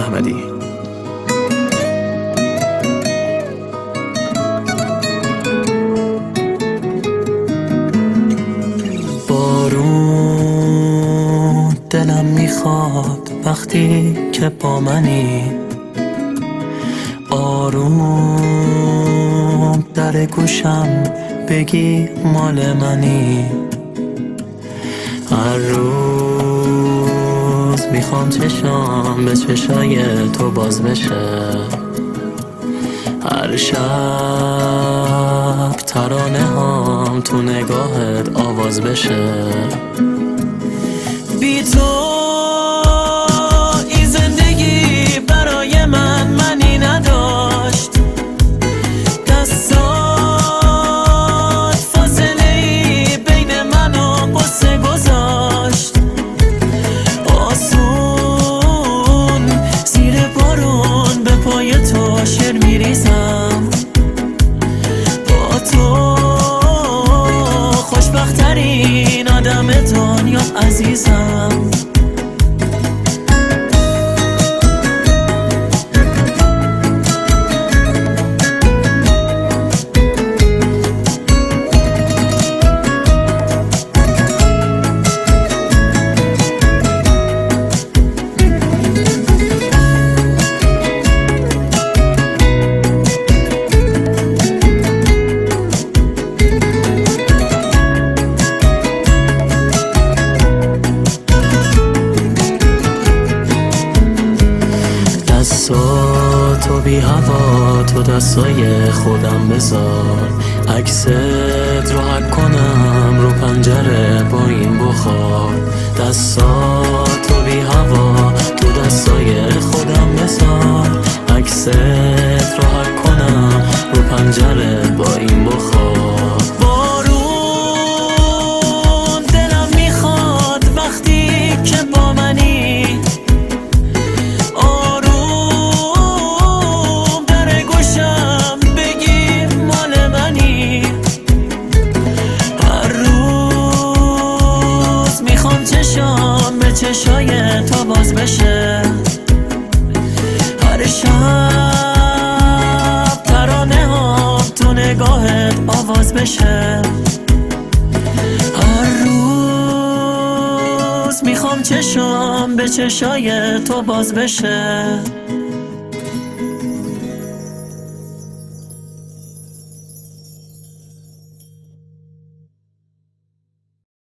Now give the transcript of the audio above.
احمدی. بارون دلم میخواد وقتی که با منی، آروم در گوشم بگی مال منی. هر روز میخوام چشام به چشای تو باز بشه، هر شب ترانه هام تو نگاهت آواز بشه. بی تو این زندگی برای من معنی نداشت، دستات فاصله ای بین من و قصه گذاشت. آسون زیر بارون به پای تو شعر میریزم، با تو خوشبخت‌ترین آدم دنیا عزیزم. تو بی هوا تو دستای خودم بذار، عکست رو حک کنم رو پنجره با این بخار. دستات تو بی هوا تو دستای خودم بذار، عکست رو حک کنم رو پنجره با این بخار. بارون دلم میخواد وقتی که با منی، چشای تو باز بشه، هر شب ترانه ها تو نگاهت آواز بشه. هر روز میخوام چشام به چشای تو باز بشه.